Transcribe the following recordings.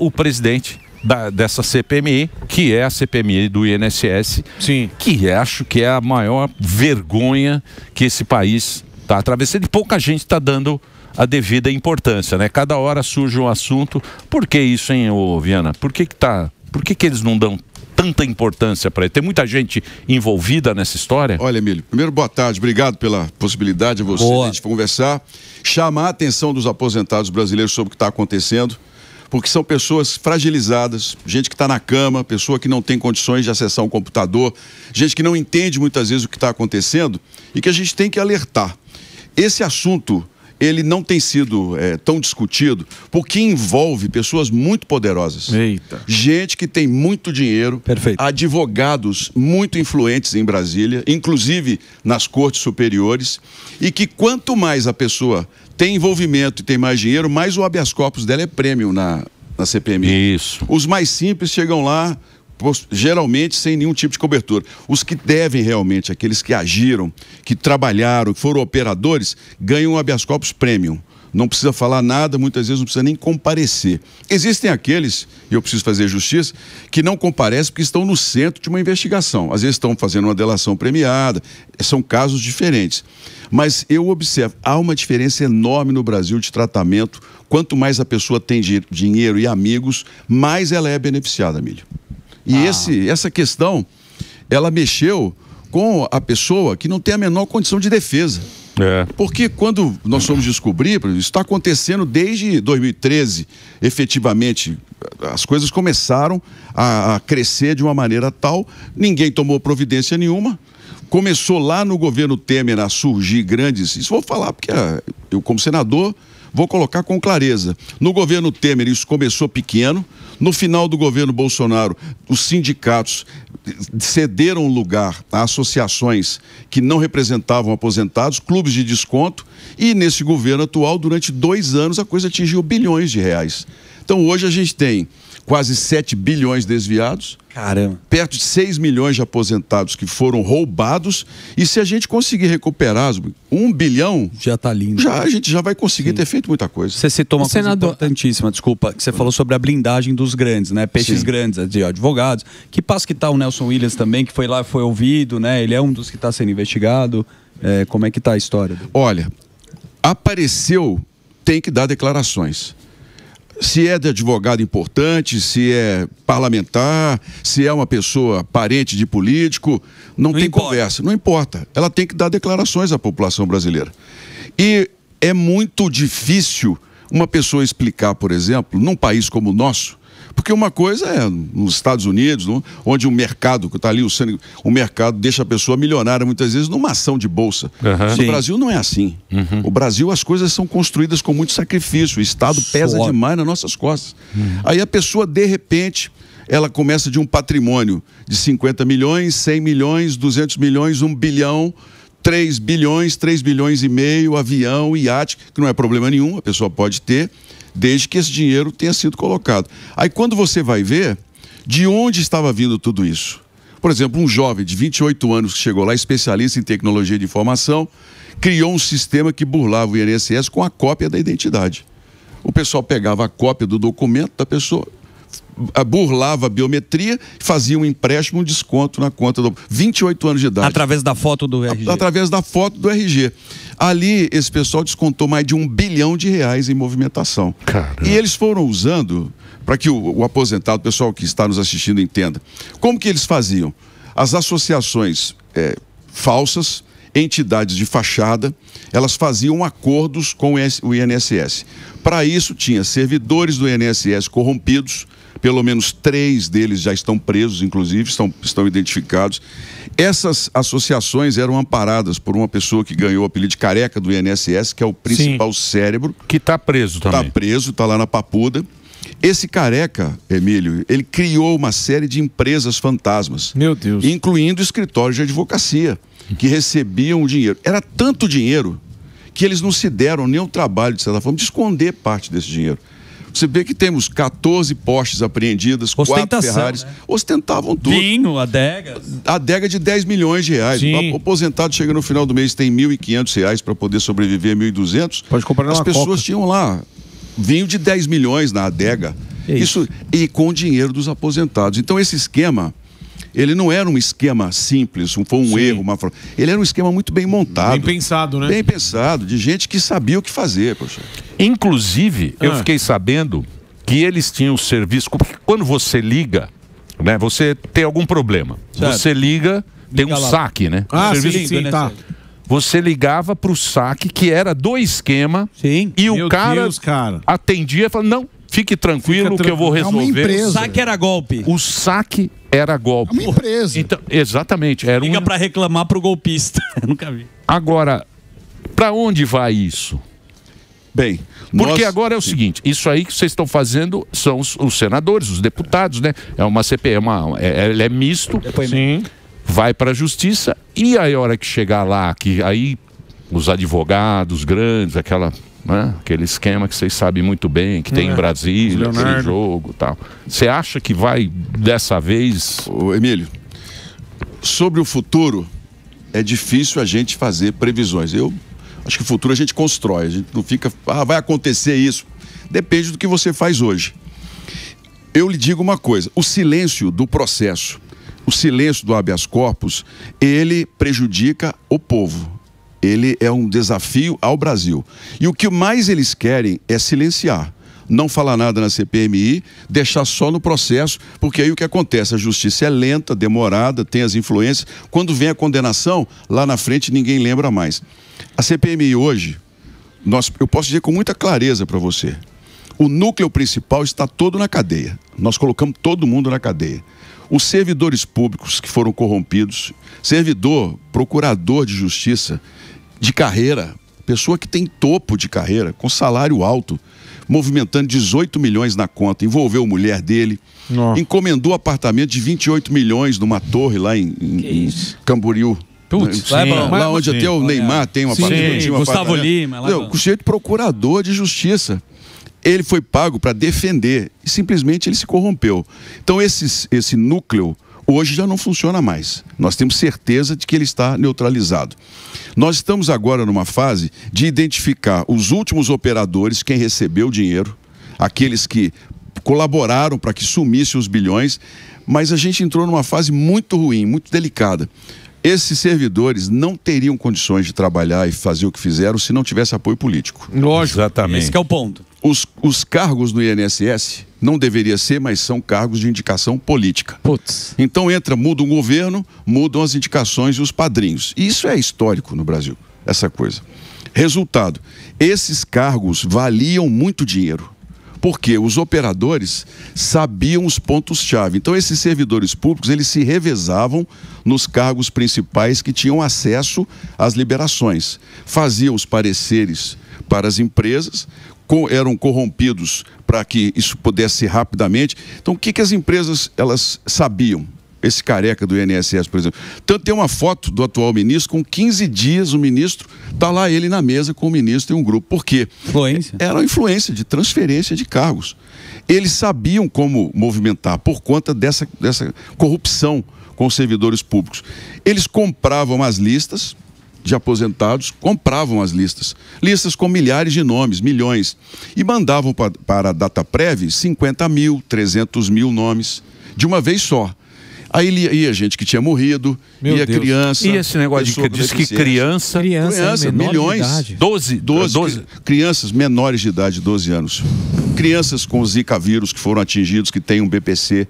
o presidente dessa CPMI, que é a CPMI do INSS, sim, que acho que é a maior vergonha que esse país está atravessando, e pouca gente está dando a devida importância, né? Cada hora surge um assunto. Por que isso, hein, Viana? Por que eles não dão tanta importância para ele? Tem muita gente envolvida nessa história? Olha, Emílio, primeiro, boa tarde, obrigado pela possibilidade de você de a gente conversar, chamar a atenção dos aposentados brasileiros sobre o que está acontecendo, porque são pessoas fragilizadas, gente que está na cama, pessoa que não tem condições de acessar um computador, gente que não entende muitas vezes o que está acontecendo e que a gente tem que alertar. Esse assunto, ele não tem sido tão discutido porque envolve pessoas muito poderosas. Eita. Gente que tem muito dinheiro, perfeito, advogados muito influentes em Brasília, inclusive nas cortes superiores, e que quanto mais a pessoa tem envolvimento e tem mais dinheiro, mais o habeas corpus dela é prêmio na CPMI. Isso. Os mais simples chegam lá, geralmente sem nenhum tipo de cobertura. Os que devem realmente, aqueles que agiram, que trabalharam, que foram operadores, ganham um habeas corpus premium. Não precisa falar nada, muitas vezes não precisa nem comparecer. Existem aqueles, e eu preciso fazer justiça, que não comparecem porque estão no centro de uma investigação. Às vezes estão fazendo uma delação premiada, são casos diferentes. Mas eu observo, há uma diferença enorme no Brasil de tratamento. Quanto mais a pessoa tem dinheiro e amigos, mais ela é beneficiada, Emílio. E essa questão, ela mexeu com a pessoa que não tem a menor condição de defesa. Porque quando nós fomos descobrir, isso está acontecendo desde 2013, efetivamente, as coisas começaram a crescer de uma maneira tal, ninguém tomou providência nenhuma. Começou lá no governo Temer a surgir grandes, isso vou falar porque eu como senador vou colocar com clareza. No governo Temer isso começou pequeno, no final do governo Bolsonaro os sindicatos cederam lugar a associações que não representavam aposentados, clubes de desconto, e nesse governo atual, durante 2 anos, a coisa atingiu bilhões de reais. Então hoje a gente tem quase 7 bilhões desviados, caramba, perto de 6 milhões de aposentados que foram roubados, e se a gente conseguir recuperar 1 bilhão, já está lindo. A gente já vai conseguir ter feito muita coisa. Você citou uma coisa importantíssima, desculpa, que você falou sobre a blindagem dos grandes, né? Peixes grandes, de advogados. Que passo que está o Nelson Williams também, que foi lá, foi ouvido, né? Ele é um dos que está sendo investigado. Como é que está a história? Olha, apareceu, tem que dar declarações. Se é de advogado importante, se é parlamentar, se é uma pessoa parente de político, não tem conversa, não importa. Ela tem que dar declarações à população brasileira. E é muito difícil uma pessoa explicar, por exemplo, num país como o nosso, porque uma coisa é nos Estados Unidos, onde o mercado, que está ali, o mercado deixa a pessoa milionária muitas vezes numa ação de bolsa. No Brasil não é assim. O Brasil, as coisas são construídas com muito sacrifício, o Estado pesa demais nas nossas costas. Aí a pessoa, de repente, ela começa de um patrimônio de 50 milhões, 100 milhões, 200 milhões, 1 bilhão, 3 bilhões, 3 bilhões e meio, avião, iate, que não é problema nenhum, a pessoa pode ter, desde que esse dinheiro tenha sido colocado. Aí quando você vai ver de onde estava vindo tudo isso. Por exemplo, um jovem de 28 anos que chegou lá, especialista em tecnologia de informação, criou um sistema que burlava o INSS com a cópia da identidade. O pessoal pegava a cópia do documento da pessoa, burlava a biometria, fazia um empréstimo, um desconto na conta do 28 anos de idade. Através da foto do RG. Através da foto do RG. Ali, esse pessoal descontou mais de R$1 bilhão em movimentação. Caramba. E eles foram usando, para que o aposentado, o pessoal que está nos assistindo entenda, como que eles faziam? As associações falsas, entidades de fachada, elas faziam acordos com o INSS. Para isso, tinha servidores do INSS corrompidos, pelo menos 3 deles já estão presos, inclusive, estão identificados. Essas associações eram amparadas por uma pessoa que ganhou o apelido de careca do INSS, que é o principal cérebro. Que está preso também. Está preso, está lá na Papuda. Esse careca, Emílio, ele criou uma série de empresas fantasmas. Meu Deus. Incluindo escritórios de advocacia, que recebiam o dinheiro. Era tanto dinheiro que eles não se deram nem o trabalho, de certa forma, de esconder parte desse dinheiro. Você vê que temos 14 Porsches apreendidas, 4 Ferraris, né? Ostentavam tudo. Vinho, adega. Adega de R$10 milhões. O aposentado chega no final do mês, tem R$1.500 para poder sobreviver, R$1.200. Pode comprar As uma pessoas Coca. Tinham lá vinho de 10 milhões na adega. Isso, e com o dinheiro dos aposentados. Então esse esquema, ele não era um esquema simples, foi um erro, ele era um esquema muito bem montado. Bem pensado, né? Bem pensado, de gente que sabia o que fazer, poxa. Inclusive, eu fiquei sabendo que eles tinham serviço, porque quando você liga, né, você tem algum problema. Certo. Você liga, tem um saque, né? Sim, tá. Você ligava pro saque, que era do esquema, e o cara atendia e falava, não, fique tranquilo que eu vou resolver. É uma empresa. O saque era golpe. O saque era golpe. É uma empresa. Então, exatamente. Era Liga pra reclamar pro golpista. Nunca vi. Agora, pra onde vai isso? Bem, porque agora é o seguinte, isso aí que vocês estão fazendo são os senadores, os deputados, né? É uma CPI, ele é misto, Sim. vai para a justiça e aí a hora que chegar lá, que aí os advogados grandes, aquele esquema que vocês sabem muito bem, que tem em Brasília, aquele jogo e tal. Você acha que vai dessa vez... Ô, Emílio, sobre o futuro, é difícil a gente fazer previsões. Eu acho que o futuro a gente constrói, a gente não fica, vai acontecer isso. Depende do que você faz hoje. Eu lhe digo uma coisa, o silêncio do processo, o silêncio do habeas corpus, ele prejudica o povo. Ele é um desafio ao Brasil. E o que mais eles querem é silenciar. Não falar nada na CPMI, deixar só no processo, porque aí o que acontece? A justiça é lenta, demorada, tem as influências. Quando vem a condenação, lá na frente ninguém lembra mais. A CPMI hoje, eu posso dizer com muita clareza para você, o núcleo principal está todo na cadeia. Nós colocamos todo mundo na cadeia. Os servidores públicos que foram corrompidos, servidor, procurador de justiça, de carreira, pessoa que tem topo de carreira, com salário alto, movimentando 18 milhões na conta, envolveu a mulher dele, encomendou apartamento de 28 milhões numa torre lá em Camboriú. Lá onde até o Neymar tem um apartamento. Gustavo Lima. O sujeito procurador de justiça. Ele foi pago para defender e simplesmente ele se corrompeu. Então esse núcleo hoje já não funciona mais. Nós temos certeza de que ele está neutralizado. Nós estamos agora numa fase de identificar os últimos operadores, quem recebeu o dinheiro, aqueles que colaboraram para que sumissem os bilhões, mas a gente entrou numa fase muito ruim, muito delicada. Esses servidores não teriam condições de trabalhar e fazer o que fizeram se não tivesse apoio político. Lógico. Exatamente. Esse que é o ponto. Os cargos no INSS não deveria ser, mas são cargos de indicação política. Então muda um governo, mudam as indicações e os padrinhos. E isso é histórico no Brasil, essa coisa. Resultado, esses cargos valiam muito dinheiro. Porque os operadores sabiam os pontos-chave. Então, esses servidores públicos, eles se revezavam nos cargos principais que tinham acesso às liberações. Faziam os pareceres para as empresas, eram corrompidos para que isso pudesse ser rapidamente. Então, o que as empresas elas sabiam? Esse careca do INSS, por exemplo. Tanto tem uma foto do atual ministro, com 15 dias o ministro, está lá ele na mesa com o ministro e um grupo. Por quê? Influência. Era uma influência de transferência de cargos. Eles sabiam como movimentar por conta dessa corrupção com os servidores públicos. Eles compravam as listas de aposentados, compravam as listas com milhares de nomes, milhões, e mandavam para a Dataprev 50 mil, 300 mil nomes, de uma vez só. Aí ia gente que tinha morrido, ia criança. E esse negócio de que diz que criança milhões. 12 crianças menores de idade, 12 anos. Crianças com Zika vírus que foram atingidos, que têm um BPC.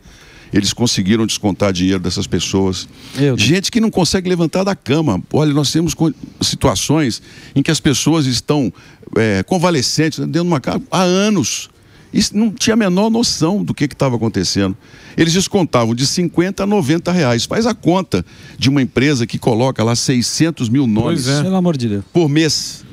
Eles conseguiram descontar dinheiro dessas pessoas. Gente que não consegue levantar da cama. Olha, nós temos situações em que as pessoas estão convalescentes dentro de uma casa há anos. Isso não tinha a menor noção do que estava acontecendo. Eles descontavam de 50 a 90 reais. Faz a conta de uma empresa que coloca lá 600 mil nomes pelo amor de Deus. por mês.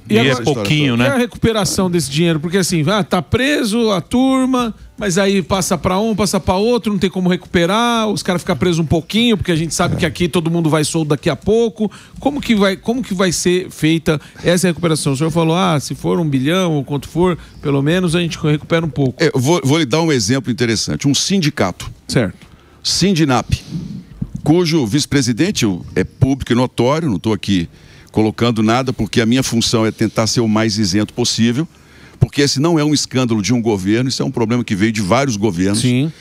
E agora, é pouquinho, né? E a recuperação desse dinheiro? Porque assim, tá preso a turma, mas aí passa para um, passa para outro, não tem como recuperar, os caras ficam presos um pouquinho, porque a gente sabe que aqui todo mundo vai solto daqui a pouco. Como que vai ser feita essa recuperação? O senhor falou, se for 1 bilhão ou quanto for, pelo menos a gente recupera um pouco. Vou lhe dar um exemplo interessante. Um sindicato. Certo. Sindinap, cujo vice-presidente é público e notório, não estou aqui colocando nada, porque a minha função é tentar ser o mais isento possível, porque esse não é um escândalo de um governo, isso é um problema que veio de vários governos. Sim.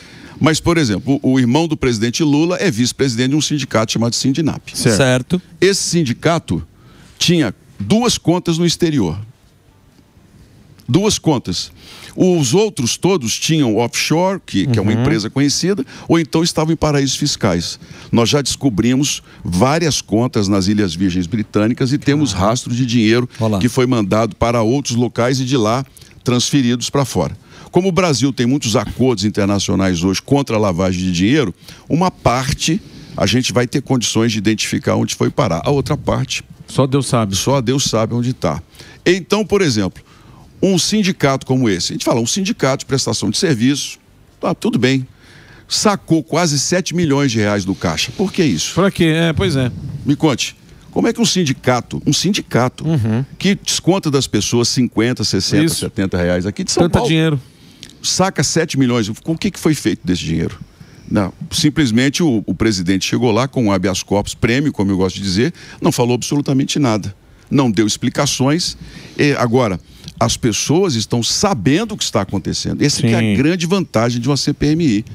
Mas, por exemplo, o irmão do presidente Lula é vice-presidente de um sindicato chamado Sindinap. Certo. Esse sindicato tinha 2 contas no exterior. 2 contas. Os outros todos tinham offshore, que é uma empresa conhecida, ou então estavam em paraísos fiscais. Nós já descobrimos várias contas nas Ilhas Virgens Britânicas e temos rastro de dinheiro que foi mandado para outros locais e de lá transferidos para fora. Como o Brasil tem muitos acordos internacionais hoje contra a lavagem de dinheiro, uma parte a gente vai ter condições de identificar onde foi parar. A outra parte... Só Deus sabe. Só Deus sabe onde está. Então, por exemplo, um sindicato como esse, a gente fala, um sindicato de prestação de serviço, tá, tudo bem, sacou quase 7 milhões de reais do caixa. Por que isso? Pra quê? Pois é. Me conte. Como é que um sindicato que desconta das pessoas 50, 60, 70 reais aqui de São Paulo, dinheiro, saca 7 milhões, com o que foi feito desse dinheiro? Não, simplesmente o presidente chegou lá com um habeas corpus prêmio, como eu gosto de dizer, não falou absolutamente nada, não deu explicações. Agora, as pessoas estão sabendo o que está acontecendo. Essa que é a grande vantagem de uma CPMI.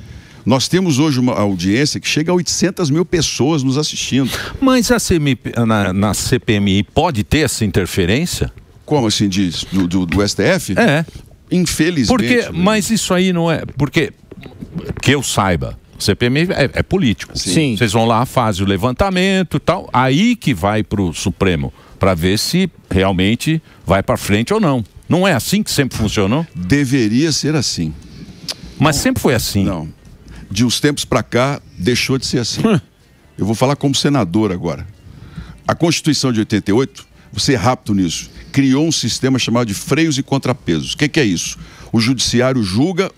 Nós temos hoje uma audiência que chega a 800 mil pessoas nos assistindo. Mas na CPMI pode ter essa interferência? Como assim diz? Do STF? Infelizmente. Porque, mas isso aí não é... Porque, que eu saiba, CPMI é político. Sim. Vocês vão lá, fazem o levantamento e tal, aí que vai para o Supremo, para ver se realmente vai para frente ou não. Não é assim que sempre funcionou? Deveria ser assim. Mas sempre foi assim? Não. De uns tempos para cá, deixou de ser assim. Eu vou falar como senador agora. A Constituição de 88, vou ser rápido nisso, criou um sistema chamado de freios e contrapesos. O que é isso? O judiciário julga,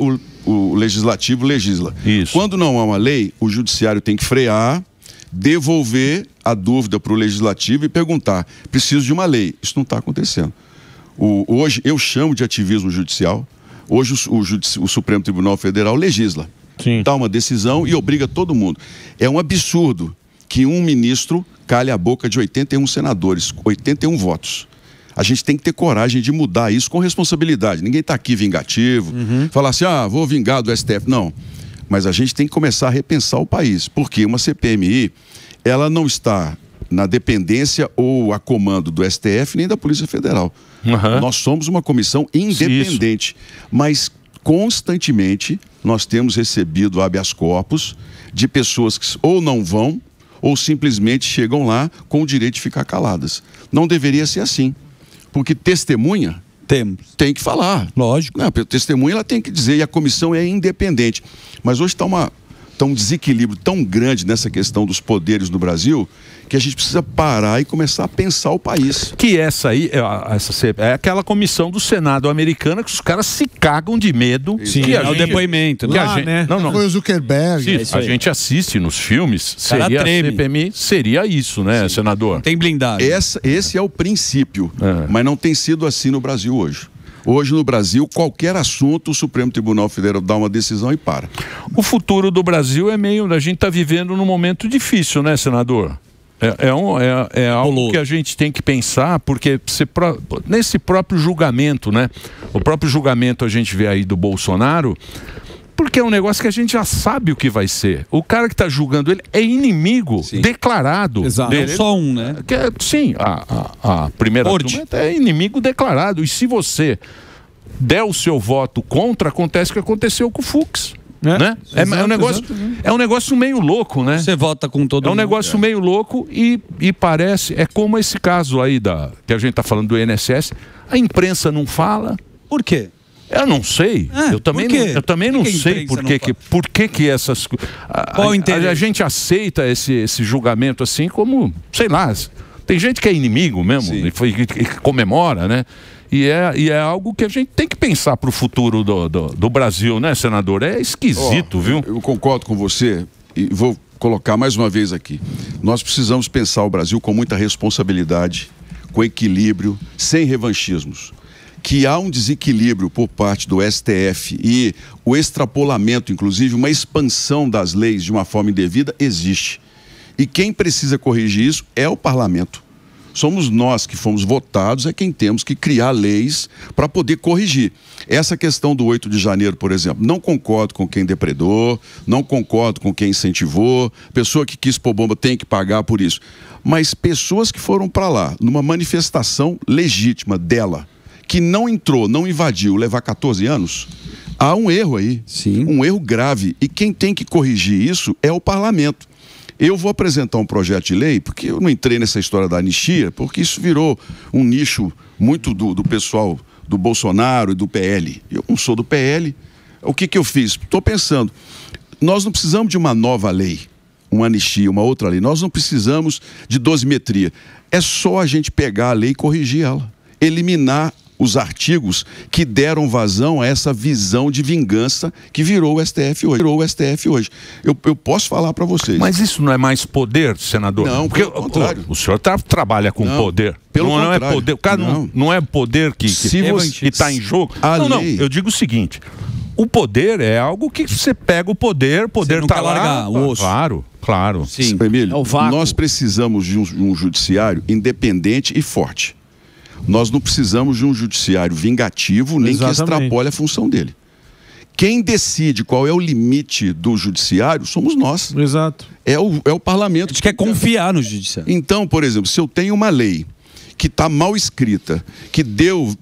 o legislativo legisla. Isso. Quando não há uma lei, o judiciário tem que frear, devolver a dúvida para o legislativo e perguntar, preciso de uma lei. Isso não está acontecendo. Hoje, eu chamo de ativismo judicial, hoje o Supremo Tribunal Federal legisla. Dá uma decisão e obriga todo mundo. É um absurdo que um ministro calhe a boca de 81 senadores, 81 votos. A gente tem que ter coragem de mudar isso com responsabilidade. Ninguém está aqui vingativo, falar assim, vou vingar do STF. Não, mas a gente tem que começar a repensar o país, porque uma CPMI, ela não está na dependência ou a comando do STF nem da Polícia Federal. Nós somos uma comissão independente, mas constantemente nós temos recebido habeas corpus de pessoas que ou não vão ou simplesmente chegam lá com o direito de ficar caladas. Não deveria ser assim, porque testemunha tem que falar. Lógico. Não, testemunha ela tem que dizer, e a comissão é independente. Mas hoje está um desequilíbrio tão grande nessa questão dos poderes no Brasil que a gente precisa parar e começar a pensar o país. Que essa aí, é aquela comissão do Senado americana que os caras se cagam de medo. Sim, que o depoimento. Né? Não. Foi o Zuckerberg. A gente assiste nos filmes, seria a CPMI, seria isso, né, senador? Tem blindagem. Esse é o princípio, mas não tem sido assim no Brasil hoje. Hoje no Brasil, qualquer assunto, o Supremo Tribunal Federal dá uma decisão e para. O futuro do Brasil a gente está vivendo num momento difícil, né, senador? É algo que a gente tem que pensar, porque nesse próprio julgamento, né? O próprio julgamento a gente vê aí do Bolsonaro, porque é um negócio que a gente já sabe o que vai ser. O cara que está julgando ele é inimigo declarado. Exato. Dele. Não só um, né? Sim, a primeira turma é inimigo declarado. E se você der o seu voto contra, acontece o que aconteceu com o Fux. Né? É um negócio meio louco, né? Você vota com todo mundo. É um negócio meio louco e parece, é como esse caso aí que a gente está falando do INSS, a imprensa não fala. Por quê? Eu não sei. Eu também não sei por que essas a gente aceita esse julgamento assim como, sei lá, tem gente que é inimigo mesmo e comemora, né? E é algo que a gente tem que pensar para o futuro do Brasil, né, senador? É esquisito, viu? Eu concordo com você e vou colocar mais uma vez aqui. Nós precisamos pensar o Brasil com muita responsabilidade, com equilíbrio, sem revanchismos. Que há um desequilíbrio por parte do STF e o extrapolamento, inclusive uma expansão das leis de uma forma indevida, existe. E quem precisa corrigir isso é o parlamento. Somos nós que fomos votados, é quem temos que criar leis para poder corrigir. Essa questão do 8 de janeiro, por exemplo, não concordo com quem depredou, não concordo com quem incentivou, pessoa que quis pôr bomba tem que pagar por isso. Mas pessoas que foram para lá, numa manifestação legítima dela, que não entrou, não invadiu, levar 14 anos, há um erro aí, um erro grave. E quem tem que corrigir isso é o parlamento. Eu vou apresentar um projeto de lei, porque eu não entrei nessa história da anistia, porque isso virou um nicho muito do pessoal do Bolsonaro e do PL. Eu não sou do PL. O que eu fiz? Estou pensando, nós não precisamos de uma nova lei, uma anistia, uma outra lei. Nós não precisamos de dosimetria. É só a gente pegar a lei e corrigir ela. Eliminar os artigos que deram vazão a essa visão de vingança que virou o STF hoje. Eu posso falar para vocês. Mas isso não é mais poder, senador? Não, porque pelo contrário. O senhor trabalha com poder. Pelo não contrário. É poder. O cara não é poder que está em jogo. Não, eu digo o seguinte: o poder é algo que você pega o poder está lá. Largar o osso. Claro. Sim. Emílio, nós precisamos de um judiciário independente e forte. Nós não precisamos de um judiciário vingativo, nem que extrapole a função dele. Quem decide qual é o limite do judiciário somos nós. Exato. É o parlamento. A gente quer confiar no judiciário. Então, por exemplo, se eu tenho uma lei que está mal escrita, que deu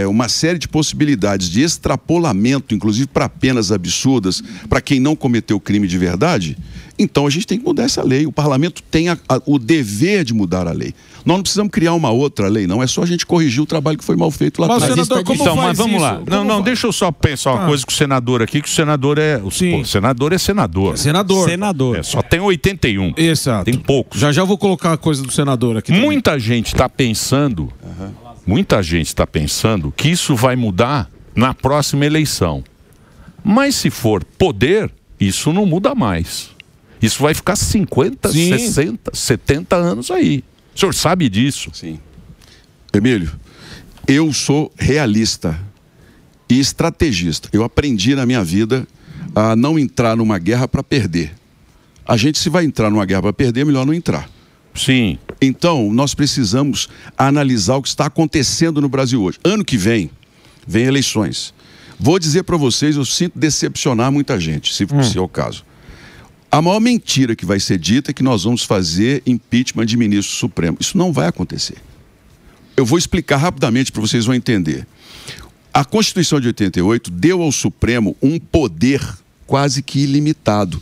uma série de possibilidades de extrapolamento, inclusive para penas absurdas, para quem não cometeu crime de verdade, então a gente tem que mudar essa lei. O parlamento tem o dever de mudar a lei. Nós não precisamos criar uma outra lei, não. É só a gente corrigir o trabalho que foi mal feito lá atrás. Mas vamos lá. Não, deixa eu só pensar uma coisa com o senador aqui, que o senador é... O senador é senador. Senador. Só tem 81. Exato. Tem poucos. Já vou colocar a coisa do senador aqui. Muita gente está pensando... Muita gente está pensando que isso vai mudar na próxima eleição. Mas se for poder, isso não muda mais. Isso vai ficar 50, 60, 70 anos aí. O senhor sabe disso? Sim. Emílio, eu sou realista e estrategista. Eu aprendi na minha vida a não entrar numa guerra para perder. A gente, se vai entrar numa guerra para perder, é melhor não entrar. Sim. Então, nós precisamos analisar o que está acontecendo no Brasil hoje. Ano que vem eleições. Vou dizer para vocês, eu sinto decepcionar muita gente, se é o caso. A maior mentira que vai ser dita é que nós vamos fazer impeachment de ministro supremo. Isso não vai acontecer. Eu vou explicar rapidamente para vocês vão entender. A Constituição de 88 deu ao Supremo um poder quase que ilimitado.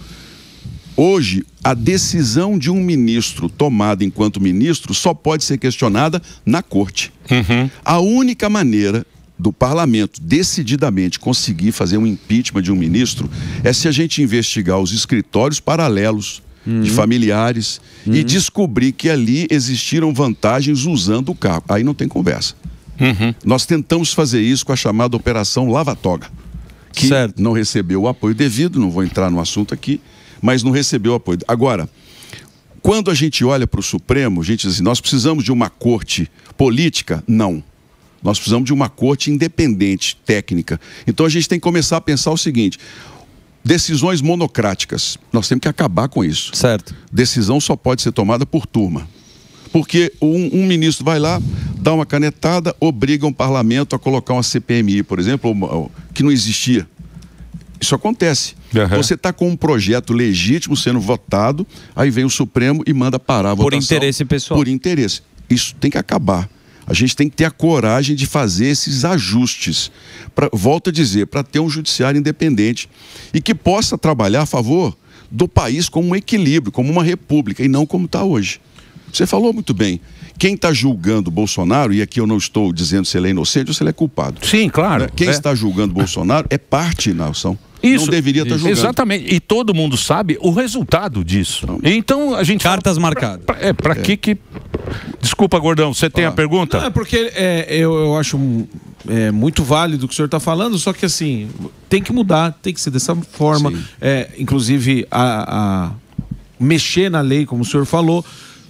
Hoje, a decisão de um ministro tomada enquanto ministro só pode ser questionada na corte. A única maneira do parlamento decididamente conseguir fazer um impeachment de um ministro é se a gente investigar os escritórios paralelos de familiares e descobrir que ali existiram vantagens usando o cargo. Aí não tem conversa. Nós tentamos fazer isso com a chamada Operação Lava Toga, que não recebeu o apoio devido, não vou entrar no assunto aqui, mas não recebeu apoio. Agora, quando a gente olha para o Supremo, a gente diz assim, nós precisamos de uma corte política? Não. Nós precisamos de uma corte independente, técnica. Então a gente tem que começar a pensar o seguinte, decisões monocráticas, nós temos que acabar com isso. Decisão só pode ser tomada por turma. Porque um ministro vai lá, dá uma canetada, obriga um parlamento a colocar uma CPMI, por exemplo, que não existia. Isso acontece. Você está com um projeto legítimo sendo votado, aí vem o Supremo e manda parar a votação. Por interesse pessoal. Por interesse. Isso tem que acabar. A gente tem que ter a coragem de fazer esses ajustes. Volto a dizer, para ter um judiciário independente e que possa trabalhar a favor do país como um equilíbrio, como uma república, e não como está hoje. Você falou muito bem. Quem está julgando Bolsonaro, e aqui eu não estou dizendo se ele é inocente ou se ele é culpado. Sim, claro. Quem está julgando Bolsonaro é parte da nação. Isso, não deveria estar julgando. Exatamente. E todo mundo sabe o resultado disso. Então a gente... Cartas marcadas. Para que... Desculpa, Gordão, você tem a pergunta? Não, é porque eu acho muito válido o que o senhor está falando, só que assim, tem que mudar, tem que ser dessa forma. Inclusive, mexer na lei, como o senhor falou.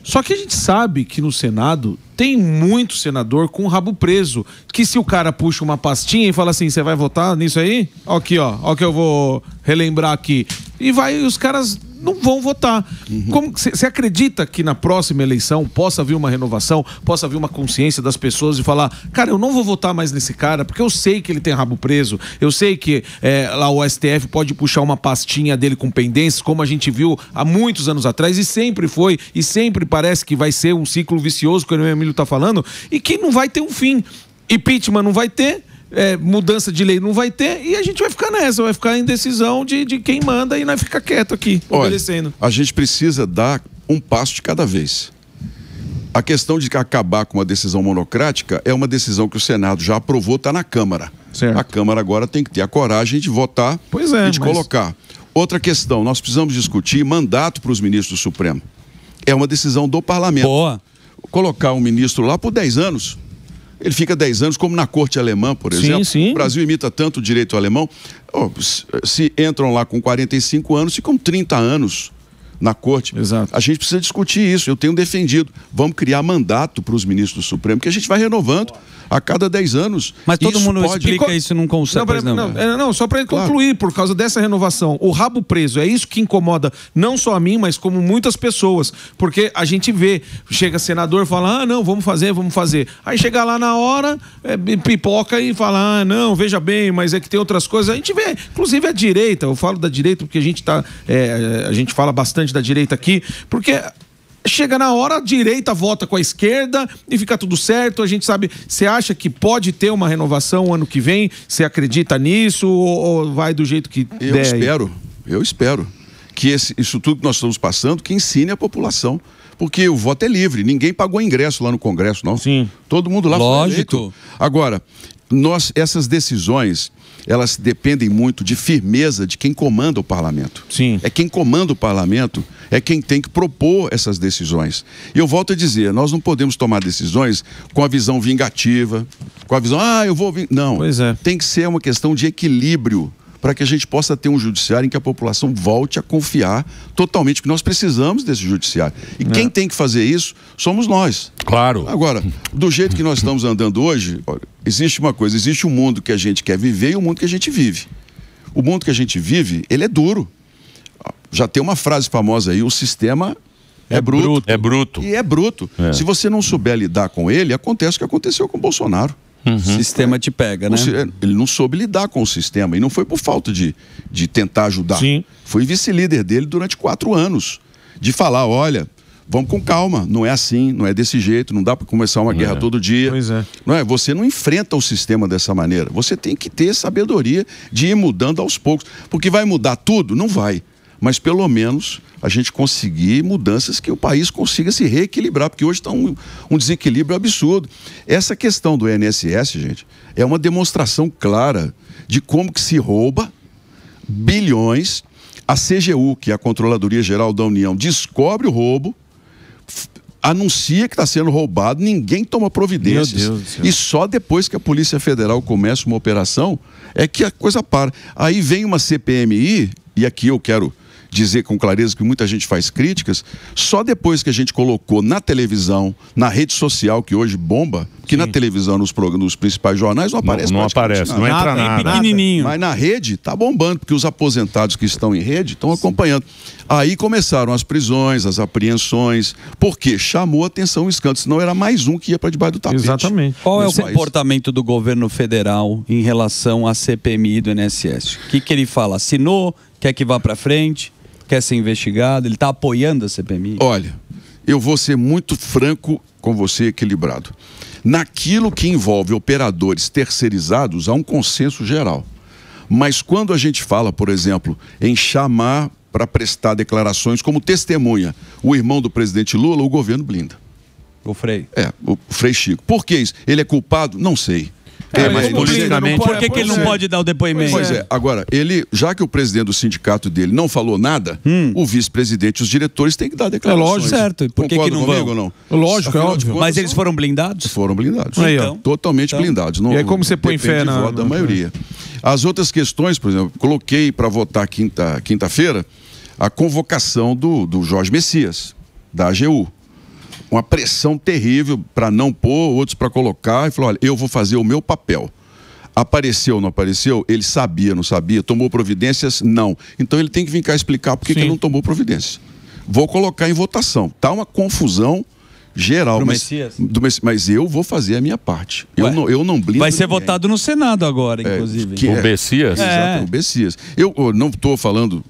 Só que a gente sabe que no Senado tem muito senador com o rabo preso, que se o cara puxa uma pastinha e fala assim, você vai votar nisso aí? Aqui, ó que eu vou relembrar aqui. E os caras não vão votar. Você acredita que na próxima eleição possa vir uma renovação, possa vir uma consciência das pessoas e falar, cara, eu não vou votar mais nesse cara, porque eu sei que ele tem rabo preso, eu sei que lá o STF pode puxar uma pastinha dele com pendências, como a gente viu há muitos anos atrás, e sempre foi, e sempre parece que vai ser um ciclo vicioso, que o Emílio tá falando, e que não vai ter um fim. Impeachment não vai ter, mudança de lei não vai ter, e a gente vai ficar nessa, vai ficar em decisão de quem manda e não vai ficar quieto aqui, obedecendo. A gente precisa dar um passo de cada vez. A questão de acabar com uma decisão monocrática é uma decisão que o Senado já aprovou, está na Câmara. Certo. A Câmara agora tem que ter a coragem de votar e de colocar. Outra questão, nós precisamos discutir mandato para os ministros do Supremo. É uma decisão do Parlamento. Boa. Colocar um ministro lá por 10 anos. Ele fica 10 anos, como na corte alemã, por exemplo. Sim. O Brasil imita tanto o direito alemão. Se entram lá com 45 anos, ficam 30 anos na corte. Exato. A gente precisa discutir isso. Eu tenho defendido. Vamos criar mandato para os ministros do Supremo, que a gente vai renovando a cada 10 anos. Mas todo isso mundo pode... explica isso num conselho. Não, só para concluir, por causa dessa renovação, o rabo preso, é isso que incomoda não só a mim, mas como muitas pessoas, porque a gente vê, chega senador e fala, não, vamos fazer. Aí chega lá na hora, pipoca e fala, não, veja bem, mas é que tem outras coisas. A gente vê, inclusive a direita, eu falo da direita porque a gente fala bastante da direita aqui, porque chega na hora, a direita vota com a esquerda e fica tudo certo. A gente sabe, você acha que pode ter uma renovação ano que vem? Você acredita nisso ou vai do jeito que der? Eu espero que isso tudo que nós estamos passando, que ensine a população. Porque o voto é livre, ninguém pagou ingresso lá no Congresso, não. Sim. Todo mundo lá Lógico. foi eleito. Agora, essas decisões, elas dependem muito de firmeza de quem comanda o parlamento. Sim. É quem comanda o parlamento, é quem tem que propor essas decisões. E eu volto a dizer, nós não podemos tomar decisões com a visão vingativa, com a visão, eu vou... Não, pois é. Tem que ser uma questão de equilíbrio, para que a gente possa ter um judiciário em que a população volte a confiar totalmente, porque nós precisamos desse judiciário. E quem tem que fazer isso somos nós. Claro. Agora, do jeito que nós estamos andando hoje, olha, existe uma coisa, existe um mundo que a gente quer viver e um mundo que a gente vive. O mundo que a gente vive, ele é duro. Já tem uma frase famosa aí, o sistema é bruto. É bruto. E é bruto. Se você não souber lidar com ele, acontece o que aconteceu com o Bolsonaro. O sistema te pega, né? Ele não soube lidar com o sistema e não foi por falta de tentar ajudar. Sim. Foi vice-líder dele durante 4 anos. De falar, olha, vamos com calma, não é assim, não é desse jeito, não dá para começar uma guerra todo dia. Pois é. Não é? Você não enfrenta o sistema dessa maneira. Você tem que ter sabedoria de ir mudando aos poucos. Porque vai mudar tudo? Não vai. Mas pelo menos a gente conseguir mudanças que o país consiga se reequilibrar, porque hoje está um desequilíbrio absurdo. Essa questão do INSS, gente, é uma demonstração clara de como que se rouba bilhões. A CGU, que é a Controladoria Geral da União, descobre o roubo, anuncia que está sendo roubado, ninguém toma providências. Meu Deus do céu. E só depois que a Polícia Federal começa uma operação é que a coisa para. Aí vem uma CPMI, e aqui eu quero dizer com clareza que muita gente faz críticas, só depois que a gente colocou na televisão, na rede social, que hoje bomba, que na televisão, nos principais jornais, não aparece. Não aparece, não entra nada. Pequenininho. Mas na rede tá bombando, porque os aposentados que estão em rede estão acompanhando. Aí começaram as prisões, as apreensões, porque chamou a atenção o escândalo, senão era mais um que ia para debaixo do tapete. Exatamente. Qual é o Nesse país. comportamento do governo federal em relação à CPMI do INSS? O que ele fala? Assinou? Quer que vá para frente? Quer ser investigado? Ele está apoiando a CPMI? Olha, eu vou ser muito franco com você, equilibrado. Naquilo que envolve operadores terceirizados, há um consenso geral. Mas quando a gente fala, por exemplo, em chamar para prestar declarações como testemunha o irmão do presidente Lula, o governo blinda. O Frei. O Frei Chico. Por que isso? Ele é culpado? Não sei. Mas politicamente... Por que ele não pode dar o depoimento? Pois é. Agora, já que o presidente do sindicato dele não falou nada, o vice-presidente e os diretores têm que dar declarações. É lógico, certo. Por que não vão? Ou não? Lógico, Afinal é óbvio. de contas, Mas eles foram blindados? Foram blindados. Aí, ó. Totalmente blindados. Não, E aí como você põe depende fé do voto da maioria. As outras questões, por exemplo, coloquei para votar quinta-feira a convocação do Jorge Messias, da AGU. Uma pressão terrível para não pôr, outros para colocar, e falou, olha, eu vou fazer o meu papel. Apareceu, não apareceu? Ele sabia, não sabia? Tomou providências? Não. Então ele tem que vir cá explicar por que ele não tomou providência. Vou colocar em votação. Tá uma confusão geral, mas eu vou fazer a minha parte. Eu não blindo. Vai ser votado no Senado agora, inclusive. O Bessias? Exato, o Bessias. Eu não estou falando,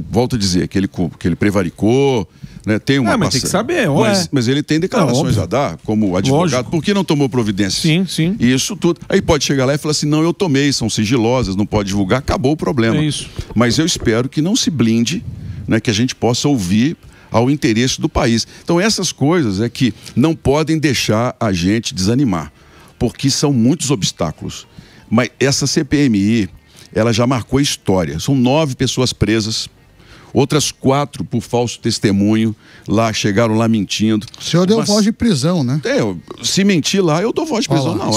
volto a dizer, que ele prevaricou, né? Tem uma mas tem que saber, mas ele tem declarações a dar como advogado. Lógico. Por que não tomou providência? Sim. E isso tudo. Aí pode chegar lá e falar assim, não, eu tomei, são sigilosas, não pode divulgar, acabou o problema. É isso. Mas eu espero que não se blinde, né, que a gente possa ouvir ao interesse do país. Então essas coisas é que não podem deixar a gente desanimar, porque são muitos obstáculos. Mas essa CPMI, ela já marcou história. São 9 pessoas presas, outras 4 por falso testemunho, chegaram lá mentindo. O senhor deu voz de prisão, né? Se mentir lá, eu dou voz de prisão na hora.